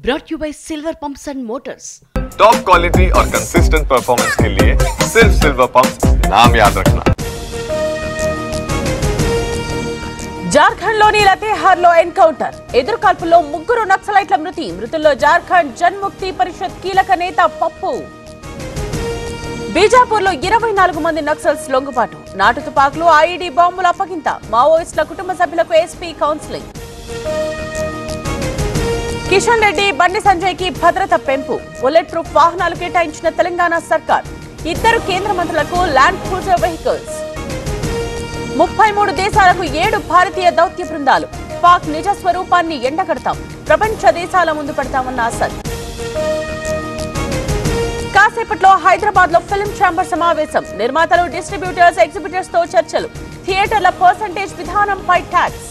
brought to you by Silver Pumps and Motors. Top quality और consistent performance के लिए सिर्फ सिल्वर पंप्स नाम याद रखना। జార్ఖండ్లోని లతేహార్లో ఎన్కౌంటర్ ఎదురుకాల్పుల్లో ముగ్గురు నక్సలైట్ల మృతుల్లో జార్ఖండ్ జన్ముక్తి పరిషత్ కీలక నేత పప్పు. బీజాపూర్లో 24 మంది నక్సల్స్ లొంగుబాటు, నాటు తుపాకులు, ఐఈడీ బాంబుల అప్పగింత, మావోయిస్టుల కుటుంబ సభ్యులకు ఎస్పీ కౌన్సిలింగ్. కిషన్ రెడ్డి, బండి సంజయ్ కి భద్రత పెంపు, బుల్లెట్ ప్రూఫ్ వాహనాలు కేటాయించిన తెలంగాణ సర్కార్, 2 కేంద్ర మంత్రులకు ల్యాండ్ క్రూజర్ వెహికల్స్. 33 దేశాలకు 7 భారతీయ దౌత్య బృందాలు, పాక్ నిజ స్వరూపాన్ని ఎండగడతాం, ప్రపంచ దేశాల ముందు పెడతామన్న అసద్. కాసేపట్లో హైదరాబాద్ లో ఫిల్మ్ ఛాంబర్ సమావేశం, నిర్మాతలు, డిస్ట్రిబ్యూటర్స్, ఎగ్జిబిటర్స్ తో చర్చలు, థియేటర్ల పర్సంటేజ్ విధానంపై ట్యాక్స్.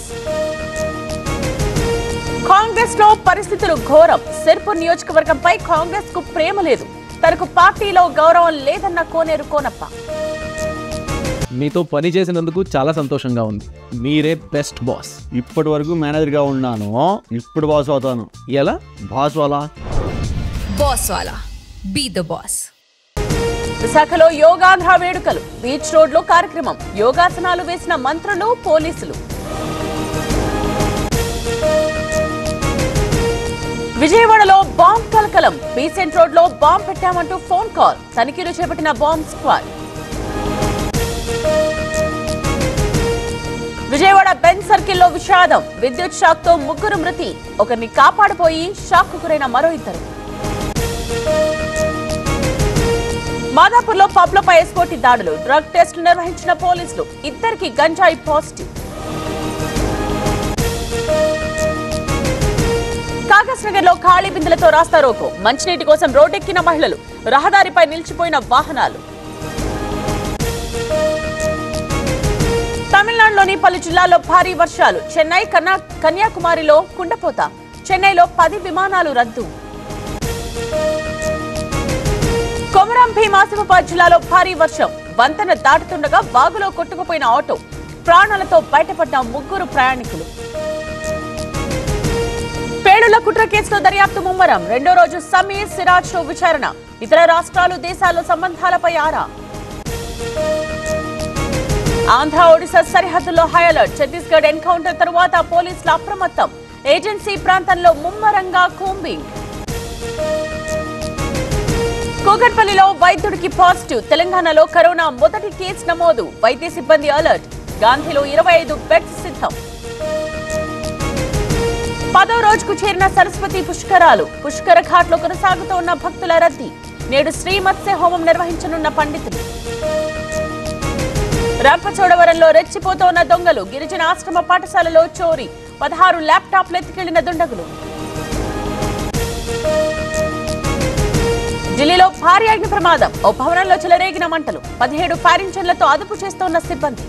కాంగ్రెస్ లో పరిస్థితులు ఘోరం, సిర్పూర్ నియోజకవర్గంపై కాంగ్రెస్ కు ప్రేమ లేదు, తనకు పార్టీలో గౌరవం లేదన్న కోనేరు కోనప్ప. మీతో పని చేసినందుకు చాలా సంతోషంగా ఉంది. మీరే బెస్ట్ బాస్. ఇప్పటి వరకు మేనేజర్గా ఉన్నాను, ఇప్పుడు బాస్ అవుతాను. ఎలా? బాస్ వాలా బీ ద బాస్. విశాఖలో యోగాంధ్ర వేడుకలు, బీచ్ రోడ్ లో కార్యక్రమం, యోగాసనాలు వేసిన మంత్రులు, పోలీసులు. విజయవాడలో బాంబ్ కలకలం, బీసెంట్ రోడ్ లో బాంబ్ పెట్టామంటూ ఫోన్ కాల్, తనిఖీలు చేపట్టిన బాంబ్ స్క్వాడ్. విజయవాడ బెంచ్ సర్కిల్లో విషాదం, విద్యుత్ షాక్ తో 3 మృతి, ఒకరిని కాపాడిపోయి షాక్ కు గురైన మరో 2. మాదాపూర్లో పబ్లపై ఎస్కోటి దాడులు, డ్రగ్ టెస్టులు నిర్వహించిన పోలీసులు, 2కి గంజాయి పాజిటివ్. కాగజ్ నగర్ లో ఖాళీ బిందెలతో రాస్తారోకో, మంచినీటి కోసం రోడ్డెక్కిన మహిళలు, రహదారిపై నిలిచిపోయిన వాహనాలు. తమిళనాడులోని పలు జిల్లాల్లో భారీ వర్షాలు, చెన్నై, కన్యాకుమారిలో కుండపోత, చెన్నైలో 10 విమానాలు రద్దు. కొమరం భీం ఆసిఫాబాద్ జిల్లాలో భారీ వర్షం, వంతెన దాటుతుండగా వాగులో కొట్టుకుపోయిన ఆటో, ప్రాణాలతో బయటపడ్డ 3 ప్రయాణికులు. పేలుళ్ల కుట్ర కేసులో దర్యాప్తు ముమ్మరం, 2వ రోజు సమీర్, సిరాజ్ తో విచారణ, ఇతర రాష్ట్రాలు, దేశాల సంబంధాలపై ఆరా. ఆంధ్ర ఒడిశా సరిహద్దుల్లో హై అలర్ట్, ఛత్తీస్గఢ్ ఎన్కౌంటర్ తరువాత పోలీసుల అప్రమత్తం, ఏజెన్సీ ప్రాంతంలో ముమ్మరంగా కూంబింగ్. కూకట్పల్లిలో వైద్యుడికి పాజిటివ్, తెలంగాణలో కరోనా మొదటి కేసు నమోదు, వైద్య సిబ్బంది అలర్ట్, గాంధీలో 25 బెడ్స్ సిద్ధం. 10వ రోజుకు చేరిన సరస్వతి పుష్కరాలు, పుష్కర ఘాట్లో కొనసాగుతోన్న భక్తుల రద్దీ, నేడు శ్రీ మత్స్య హోమం నిర్వహించనున్న పండితులు. రంపచోడవరంలో రెచ్చిపోతోన్న దొంగలు, గిరిజన ఆశ్రమ పాఠశాలలో చోరీ, 16 ల్యాప్టాప్లు ఎత్తుకెళ్లిన దుండగులు. ఢిల్లీలో భారీ అగ్ని ప్రమాదం, ఓ భవనంలో చెలరేగిన మంటలు, 17 ఫైర్ ఇంజన్లతో అదుపు చేస్తోన్న సిబ్బంది.